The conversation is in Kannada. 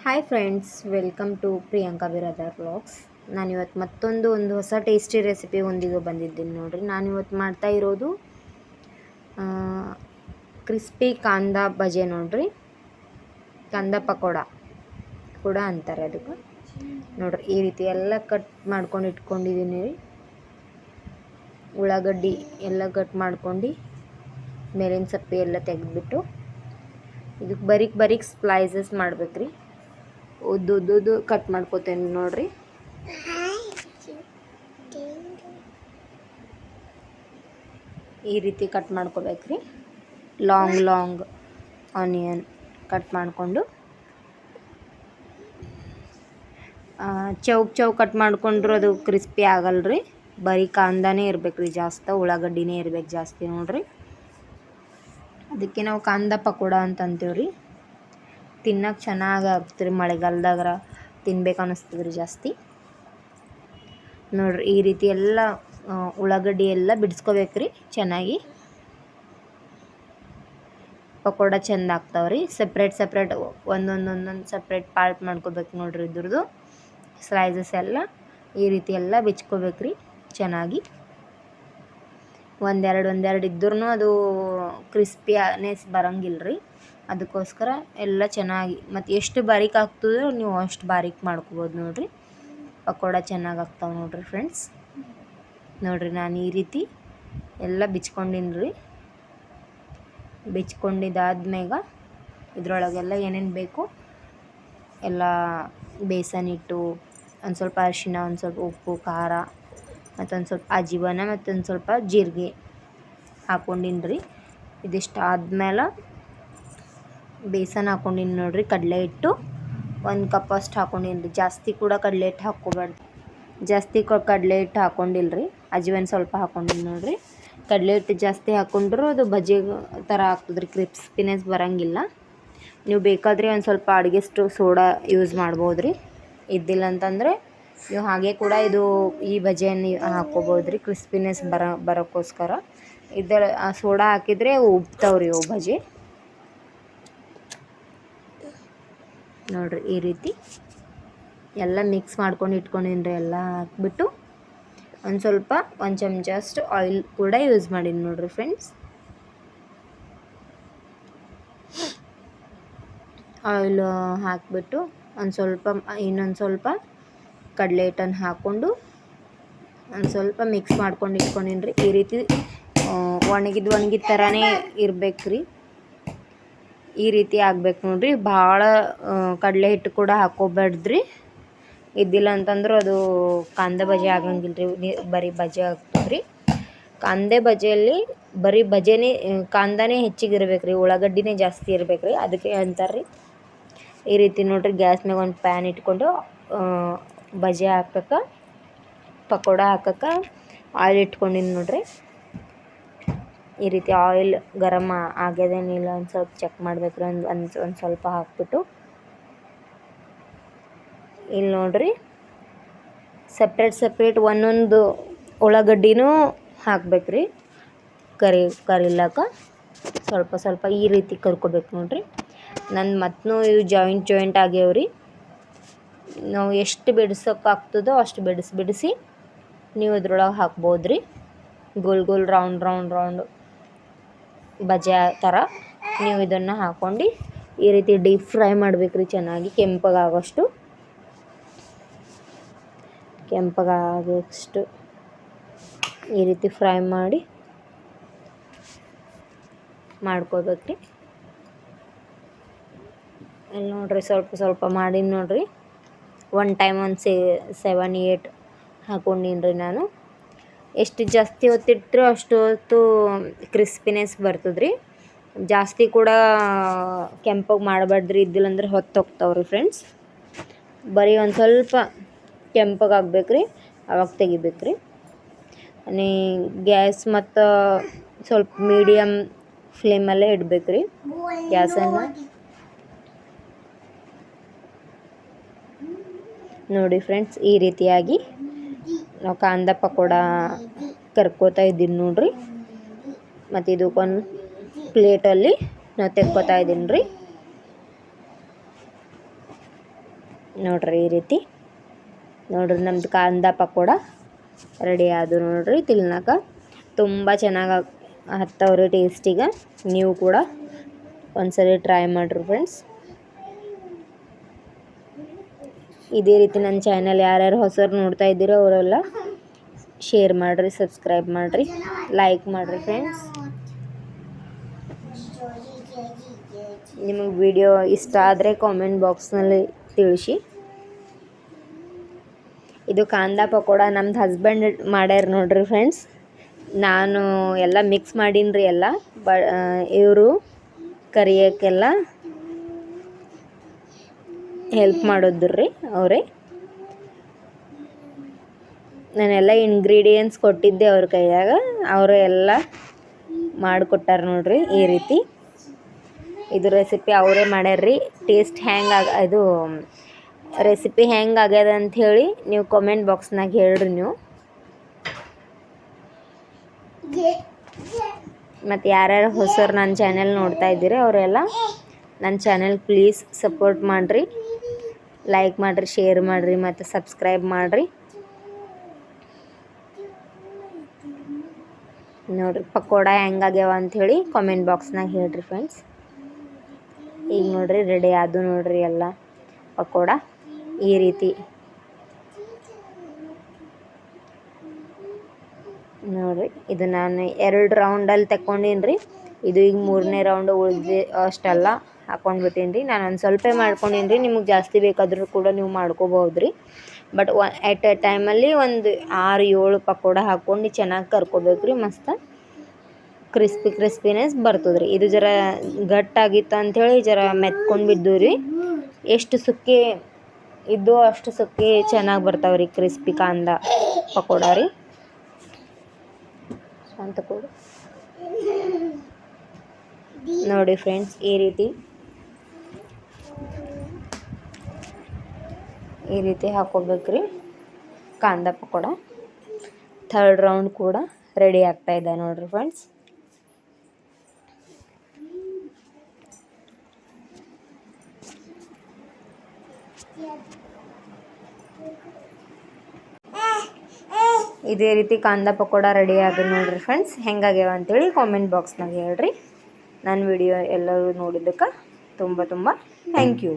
Hi friends, welcome to Priyanka Biradar vlogs. ನಾನಿವತ್ತು ಒಂದು ಹೊಸ ಟೇಸ್ಟಿ ರೆಸಿಪಿ ಒಂದಿಗೆ ಬಂದಿದ್ದೀನಿ ನೋಡಿರಿ. ನಾನಿವತ್ತು ಮಾಡ್ತಾ ಇರೋದು ಕ್ರಿಸ್ಪಿ ಕಾಂದಾ ಬಜೆ ನೋಡಿರಿ. ಕಾಂದಾ ಪಕೋಡ ಕೂಡ ಅಂತಾರೆ ಅದಕ್ಕೆ. ನೋಡಿರಿ, ಈ ರೀತಿ ಎಲ್ಲ ಕಟ್ ಮಾಡ್ಕೊಂಡು ಇಟ್ಕೊಂಡಿದ್ದೀನಿ ರೀ. ಉಳ್ಳಾಗಡ್ಡಿ ಎಲ್ಲ ಕಟ್ ಮಾಡ್ಕೊಂಡು ಮೇಲಿನ ಸಪ್ಪೆ ಎಲ್ಲ ತೆಗೆದ್ಬಿಟ್ಟು ಇದಕ್ಕೆ ಬರೀಕ್ ಸ್ಲೈಸಸ್ ಮಾಡ್ಬೇಕ್ರಿ. ಉದ್ದುದ್ದು ಕಟ್ ಮಾಡ್ಕೋತೇನೆ ನೋಡ್ರಿ. ಈ ರೀತಿ ಕಟ್ ಮಾಡ್ಕೋಬೇಕ್ರಿ. ಲಾಂಗ್ ಆನಿಯನ್ ಕಟ್ ಮಾಡಿಕೊಂಡು ಚೌಕ್ ಕಟ್ ಮಾಡ್ಕೊಂಡ್ರು ಅದು ಕ್ರಿಸ್ಪಿ ಆಗಲ್ರಿ. ಬರೀ ಕಾಂದಾನೇ ಇರ್ಬೇಕ್ರಿ, ಜಾಸ್ತಿ ಉಳ್ಳಾಗಡ್ಡಿನೇ ಇರ್ಬೇಕು ಜಾಸ್ತಿ ನೋಡ್ರಿ. ಅದಕ್ಕೆ ನಾವು ಕಾಂದಾ ಪಕೋಡ ಅಂತ ಅಂತೀವ್ರಿ. ತಿನ್ನಕ್ಕೆ ಚೆನ್ನಾಗಿ ಆಗ್ತದೆ, ಮಳೆಗಾಲದಾಗ ತಿನ್ಬೇಕು ಅನ್ನಿಸ್ತದ್ರಿ ಜಾಸ್ತಿ. ನೋಡ್ರಿ, ಈ ರೀತಿ ಎಲ್ಲ ಉಳ್ಳಾಗಡ್ಡಿ ಎಲ್ಲ ಬಿಡಿಸ್ಕೋಬೇಕ್ರಿ ಚೆನ್ನಾಗಿ. ಪಕೋಡ ಚೆಂದ ಆಗ್ತಾವ್ರಿ. ಸಪ್ರೇಟ್ ಒಂದೊಂದು ಸಪ್ರೇಟ್ ಪಾರ್ಟ್ ಮಾಡ್ಕೋಬೇಕು ನೋಡ್ರಿ. ಇದ್ರದ್ದು ಸ್ಲೈಸಸ್ ಎಲ್ಲ ಈ ರೀತಿ ಎಲ್ಲ ಬಿಚ್ಕೋಬೇಕ್ರಿ ಚೆನ್ನಾಗಿ. ಒಂದೆರಡು ಇದ್ರೂ ಅದು ಕ್ರಿಸ್ಪಿನೆಸ್ ಬರೋಂಗಿಲ್ರಿ. ಅದಕ್ಕೋಸ್ಕರ ಎಲ್ಲ ಚೆನ್ನಾಗಿ ಮತ್ತು ಎಷ್ಟು ಬಾರೀಕ್ ಆಗ್ತದೋ ನೀವು ಅಷ್ಟು ಬಾರೀಕ್ ಮಾಡ್ಕೋಬೋದು ನೋಡಿರಿ. ಪಕೋಡ ಚೆನ್ನಾಗಿ ಆಗ್ತಾವೆ ನೋಡಿರಿ ಫ್ರೆಂಡ್ಸ್. ನೋಡಿರಿ, ನಾನು ಈ ರೀತಿ ಎಲ್ಲ ಬಿಚ್ಕೊಂಡಿನಿ ರೀ. ಬಿಚ್ಕೊಂಡಿದ್ದಾದ್ಮೇಗ ಇದ್ರೊಳಗೆಲ್ಲ ಏನೇನು ಬೇಕು ಎಲ್ಲ ಬೇಸನ್ ಹಿಟ್ಟು, ಒಂದು ಸ್ವಲ್ಪ ಅರಿಶಿನ, ಒಂದು ಸ್ವಲ್ಪ ಉಪ್ಪು, ಖಾರ, ಮತ್ತೊಂದು ಸ್ವಲ್ಪ ಅಜಿವಾನ, ಮತ್ತೊಂದು ಸ್ವಲ್ಪ ಜೀರಿಗೆ ಹಾಕ್ಕೊಂಡಿನಿ ರೀ. ಇದಿಷ್ಟು ಆದ್ಮೇಲೆ ಬೇಸನ್ ಹಾಕ್ಕೊಂಡಿನಿ ನೋಡಿರಿ. ಕಡಲೆ ಹಿಟ್ಟು 1 ಕಪ್ ಅಷ್ಟು ಹಾಕ್ಕೊಂಡಿನಿ ರೀ. ಜಾಸ್ತಿ ಕೂಡ ಕಡಲೆ ಹಿಟ್ಟು ಹಾಕ್ಕೋಬಾರ್ದು. ಜಾಸ್ತಿ ಕಡಲೆ ಹಿಟ್ಟು ಹಾಕ್ಕೊಂಡಿಲ್ರಿ. ಅಜ್ವಾನ ಸ್ವಲ್ಪ ಹಾಕ್ಕೊಂಡಿನಿ ನೋಡಿರಿ. ಕಡಲೆ ಹಿಟ್ಟು ಜಾಸ್ತಿ ಹಾಕ್ಕೊಂಡ್ರೂ ಅದು ಬಜ್ಜಿ ಥರ ಆಗ್ತದೆ ರೀ, ಕ್ರಿಸ್ಪಿನೆಸ್ ಬರೋಂಗಿಲ್ಲ. ನೀವು ಬೇಕಾದರೆ ಒಂದು ಸ್ವಲ್ಪ ಅಡುಗೆ ಸೋಡಾ ಯೂಸ್ ಮಾಡ್ಬೋದು ರೀ. ಇದ್ದಿಲ್ಲ ಅಂತಂದರೆ ನೀವು ಹಾಗೆ ಕೂಡ ಈ ಬಜ್ಜಿಯನ್ನು ಹಾಕ್ಕೋಬೋದು ರೀ, ಕ್ರಿಸ್ಪಿನೆಸ್ ಬರೋಕ್ಕೋಸ್ಕರ. ಇದರ ಸೋಡಾ ಹಾಕಿದರೆ ಉಬ್ತಾವ್ರಿ ಅವು ಬಜ್ಜಿ. ನೋಡಿರಿ, ಈ ರೀತಿ ಎಲ್ಲ ಮಿಕ್ಸ್ ಮಾಡ್ಕೊಂಡು ಇಟ್ಕೊಂಡಿನಿ ರೀ. ಎಲ್ಲ ಹಾಕ್ಬಿಟ್ಟು ಒಂದು ಚಮಚ ಅಷ್ಟು ಆಯಿಲ್ ಕೂಡ ಯೂಸ್ ಮಾಡೀನಿ ನೋಡಿರಿ ಫ್ರೆಂಡ್ಸ್. ಆಯಿಲ್ ಹಾಕಿಬಿಟ್ಟು ಇನ್ನೊಂದು ಸ್ವಲ್ಪ ಕಡಲೆ ಹಿಟ್ಟನ್ನು ಹಾಕ್ಕೊಂಡು ಒಂದು ಸ್ವಲ್ಪ ಮಿಕ್ಸ್ ಮಾಡ್ಕೊಂಡು ಇಟ್ಕೊಂಡಿನಿ ರೀ. ಈ ರೀತಿ ಒಣಗಿದ ಥರನೇ ಇರ್ಬೇಕು ರೀ. ಈ ರೀತಿ ಆಗ್ಬೇಕು ನೋಡಿರಿ. ಭಾಳ ಕಡಲೆ ಹಿಟ್ಟು ಕೂಡ ಹಾಕ್ಕೋಬಾರ್ದ್ರಿ. ಇದ್ದಿಲ್ಲ ಅಂತಂದ್ರೆ ಅದು ಕಾಂದೆ ಬಜೆ ಆಗಂಗಿಲ್ಲ ರೀ, ಬರೀ ಬಜೆ ಆಗ್ತದೆ ರೀ. ಕಾಂದೆ ಬಜೆಯಲ್ಲಿ ಬರೀ ಬಜೆನೇ ಕಾಂದಾನೇ ಹೆಚ್ಚಿಗೆ ಇರ್ಬೇಕು ರೀ, ಉಳ್ಳಾಗಡ್ಡಿನೇ ಜಾಸ್ತಿ ಇರ್ಬೇಕು ರೀ. ಅದಕ್ಕೆ ಅಂತಾರೆ ರೀ. ಈ ರೀತಿ ನೋಡಿರಿ, ಗ್ಯಾಸ್ ಮ್ಯಾಗ ಒಂದು ಪ್ಯಾನ್ ಇಟ್ಕೊಂಡು ಬಜೆ ಹಾಕಕ್ಕೆ, ಪಕೋಡ ಹಾಕಕ್ಕೆ ಆಯಿಲ್ ಇಟ್ಕೊಂಡಿನಿ ನೋಡಿರಿ. ಈ ರೀತಿ ಆಯಿಲ್ ಗರಮ್ ಆಗ್ಯದೇನಿಲ್ಲ ಒಂದು ಸ್ವಲ್ಪ ಚೆಕ್ ಮಾಡ್ಬೇಕು ರೀ. ಒಂದು ಸ್ವಲ್ಪ ಹಾಕ್ಬಿಟ್ಟು ಇಲ್ಲಿ ನೋಡಿರಿ, ಸಪ್ರೇಟ್ ಒಂದೊಂದು ಉಳ್ಳಾಗಡ್ಡಿನೂ ಹಾಕ್ಬೇಕು ರೀ. ಕರಿಲಕ್ಕ ಸ್ವಲ್ಪ ಈ ರೀತಿ ಕರ್ಕೋಬೇಕು ನೋಡಿರಿ. ಮತ್ತು ಇವು ಜಾಯಿಂಟ್ ಆಗ್ಯಾವ್ರಿ. ನಾವು ಎಷ್ಟು ಬಿಡಿಸೋಕ್ಕಾಗ್ತದೋ ಅಷ್ಟು ಬಿಡಿಸಿ ನೀವು ಇದ್ರೊಳಗೆ ಹಾಕ್ಬೋದು ರೀ. ಗೋಲ್ ರೌಂಡ್ ಬಜೆ ಥರ ನೀವು ಇದನ್ನು ಹಾಕ್ಕೊಂಡು ಈ ರೀತಿ ಡೀಪ್ ಫ್ರೈ ಮಾಡ್ಬೇಕ್ರಿ ಚೆನ್ನಾಗಿ. ಕೆಂಪಗಾಗೋಷ್ಟು ಈ ರೀತಿ ಫ್ರೈ ಮಾಡ್ಕೋಬೇಕ್ರಿ. ಇಲ್ಲಿ ನೋಡಿರಿ, ಸ್ವಲ್ಪ ಮಾಡೀನಿ ನೋಡಿರಿ. ಒನ್ ಟೈಮ್ ಒಂದು 7-8 ಹಾಕ್ಕೊಂಡಿನಿ ರೀ ನಾನು. ಎಷ್ಟು ಜಾಸ್ತಿ ಹೊತ್ತಿಟ್ರೂ ಅಷ್ಟು ಹೊತ್ತು ಕ್ರಿಸ್ಪಿನೆಸ್ ಬರ್ತದೆ ರೀ. ಜಾಸ್ತಿ ಕೂಡ ಕೆಂಪಗೆ ಮಾಡಬಾರ್ದ್ರಿ, ಇದ್ದಿಲ್ಲ ಅಂದ್ರೆ ಹೊತ್ತೋಗ್ತಾವ್ರಿ ಫ್ರೆಂಡ್ಸ್. ಬರೀ ಒಂದು ಸ್ವಲ್ಪ ಕೆಂಪಗೆ ಆಗ್ಬೇಕು ರೀ, ಅವಾಗ ತೆಗಿಬೇಕು ರೀ. ಗ್ಯಾಸ್ ಮತ್ತು ಸ್ವಲ್ಪ ಮೀಡಿಯಮ್ ಫ್ಲೇಮಲ್ಲೇ ಇಡಬೇಕು ರೀ ಗ್ಯಾಸನ್ನು. ನೋಡಿ ಫ್ರೆಂಡ್ಸ್, ಈ ರೀತಿಯಾಗಿ ನಾವು ಕಾಂದಾ ಪಕೋಡ ಕರ್ಕೋತಾ ಇದ್ದೀನಿ ನೋಡಿರಿ. ಮತ್ತು ಇದಕ್ಕೊಂದು ಪ್ಲೇಟಲ್ಲಿ ನಾವು ತೆಕ್ಕೋತಾ ಇದ್ದೀನಿ ರೀ. ನೋಡ್ರಿ ಈ ರೀತಿ ನೋಡ್ರಿ ನಮ್ದು ಕಾಂದ ಪಕೋಡ ರೆಡಿ ಆದು ನೋಡ್ರಿ. ತಿನ್ನಕ ತುಂಬ ಚೆನ್ನಾಗಿ ಹತ್ತವ್ರಿ ಟೇಸ್ಟಿಗೆ. ನೀವು ಕೂಡ ಒಂದ್ಸರಿ ಟ್ರೈ ಮಾಡಿರಿ ಫ್ರೆಂಡ್ಸ್. ಇದೇ ರೀತಿ ನನ್ನ ಚಾನಲ್ ಯಾರ್ಯಾರು ಹೊಸರು ನೋಡ್ತಾ ಇದ್ದೀರೋ ಅವರೆಲ್ಲ ಶೇರ್ ಮಾಡಿರಿ, ಸಬ್ಸ್ಕ್ರೈಬ್ ಮಾಡಿರಿ, ಲೈಕ್ ಮಾಡಿರಿ ಫ್ರೆಂಡ್ಸ್. ನಿಮಗೆ ವಿಡಿಯೋ ಇಷ್ಟ ಆದರೆ ಕಾಮೆಂಟ್ ಬಾಕ್ಸ್ನಲ್ಲಿ ತಿಳಿಸಿ. ಇದು ಕಾಂದ ಪಕೋಡ ನಮ್ದು ಹಸ್ಬೆಂಡ್ ಮಾಡ್ಯಾರ ನೋಡ್ರಿ ಫ್ರೆಂಡ್ಸ್. ನಾನು ಎಲ್ಲ ಮಿಕ್ಸ್ ಮಾಡೀನಿ ಎಲ್ಲ. ಇವರು ಕರಿಯೋಕ್ಕೆಲ್ಲ ಹೆಲ್ಪ್ ಮಾಡೋದ್ರಿ ಅವರೇ. ನಾನೆಲ್ಲ ಇಂಗ್ರೀಡಿಯೆಂಟ್ಸ್ ಕೊಟ್ಟಿದ್ದೆ ಅವ್ರ ಕೈಯಾಗ, ಅವರು ಎಲ್ಲ ಮಾಡಿಕೊಟ್ಟಾರ ನೋಡ್ರಿ ಈ ರೀತಿ. ಇದು ರೆಸಿಪಿ ಅವರೇ ಮಾಡ್ಯಾರ್ರಿ. ಟೇಸ್ಟ್ ಇದು ರೆಸಿಪಿ ಹೆಂಗೆ ಆಗ್ಯದ ಅಂಥೇಳಿ ನೀವು ಕಾಮೆಂಟ್ ಬಾಕ್ಸ್ನಾಗ ಹೇಳ್ರಿ ನೀವು. ಮತ್ತು ಯಾರ್ಯಾರು ಹೊಸರು ನನ್ನ ಚಾನೆಲ್ ನೋಡ್ತಾ ಇದ್ದೀರಿ ಅವರೆಲ್ಲ ನನ್ನ ಚಾನೆಲ್ ಪ್ಲೀಸ್ ಸಪೋರ್ಟ್ ಮಾಡಿರಿ, ಲೈಕ್ ಮಾಡಿರಿ, ಶೇರ್ ಮಾಡಿರಿ ಮತ್ತು ಸಬ್ಸ್ಕ್ರೈಬ್ ಮಾಡಿರಿ. ನೋಡಿರಿ ಪಕೋಡ ಹೆಂಗಾಗ್ಯಾವ ಅಂಥೇಳಿ ಕಾಮೆಂಟ್ ಬಾಕ್ಸ್ನಾಗ ಹೇಳ್ರಿ ಫ್ರೆಂಡ್ಸ್. ಈಗ ನೋಡ್ರಿ ರೆಡಿ ಆದು ನೋಡ್ರಿ ಎಲ್ಲ ಪಕೋಡ ಈ ರೀತಿ. ನೋಡಿರಿ ಇದು ನಾನು 2 ರೌಂಡಲ್ಲಿ ತಗೊಂಡೀನಿ ರೀ. ಇದು ಈಗ 3ನೇ ರೌಂಡು ಉಳಿದು ಅಷ್ಟೆಲ್ಲ ಹಾಕ್ಕೊಂಡ್ಬಿಟ್ಟೀನಿ ರೀ. ನಾನು ಒಂದು ಸ್ವಲ್ಪ ಮಾಡ್ಕೊಂಡೀನಿ ರೀ. ನಿಮಗೆ ಜಾಸ್ತಿ ಬೇಕಾದರೂ ಕೂಡ ನೀವು ಮಾಡ್ಕೋಬೋದು ರೀ. ಬಟ್ ಎಟ್ ಎ ಟೈಮಲ್ಲಿ ಒಂದು 6-7 ಪಕೋಡ ಹಾಕ್ಕೊಂಡು ಚೆನ್ನಾಗಿ ಕರ್ಕೋಬೇಕು ರೀ. ಮಸ್ತ್ ಕ್ರಿಸ್ಪಿನೆಸ್ ಬರ್ತದೆ ರೀ. ಇದು ಜರ ಗಟ್ಟಾಗಿತ್ತು ಅಂಥೇಳಿ ಜರ ಮೆತ್ಕೊಂಡು ಬಿದ್ದು ರೀ. ಎಷ್ಟು ಸುಕ್ಕಿ ಇದ್ದು ಅಷ್ಟು ಸುಕ್ಕಿ ಚೆನ್ನಾಗಿ ಬರ್ತಾವೆ ರೀ ಕ್ರಿಸ್ಪಿ ಕಾಂದ ಪಕೋಡ ರೀ ಅಂತ ಕೂಡ. ನೋಡಿ ಫ್ರೆಂಡ್ಸ್ ಈ ರೀತಿ ಹಾಕೋಬೇಕ್ರಿ ಕಾಂದ ಪಕೋಡ. 3rd ರೌಂಡ್ ಕೂಡ ರೆಡಿ ಆಗ್ತಾ ಇದೆ ನೋಡ್ರಿ ಫ್ರೆಂಡ್ಸ್. ಇದೇ ರೀತಿ ಕಾಂದ ಪಕೋಡ ರೆಡಿ ಆಗಿ ನೋಡ್ರಿ ಫ್ರೆಂಡ್ಸ್. ಹೆಂಗಾಗ್ಯಾವ ಅಂತೇಳಿ ಕಾಮೆಂಟ್ ಬಾಕ್ಸ್ನಾಗ ಹೇಳ್ರಿ. ನನ್ನ ವಿಡಿಯೋ ಎಲ್ಲರೂ ನೋಡಿದ್ದಕ್ಕೆ ತುಂಬ ಥ್ಯಾಂಕ್ ಯು.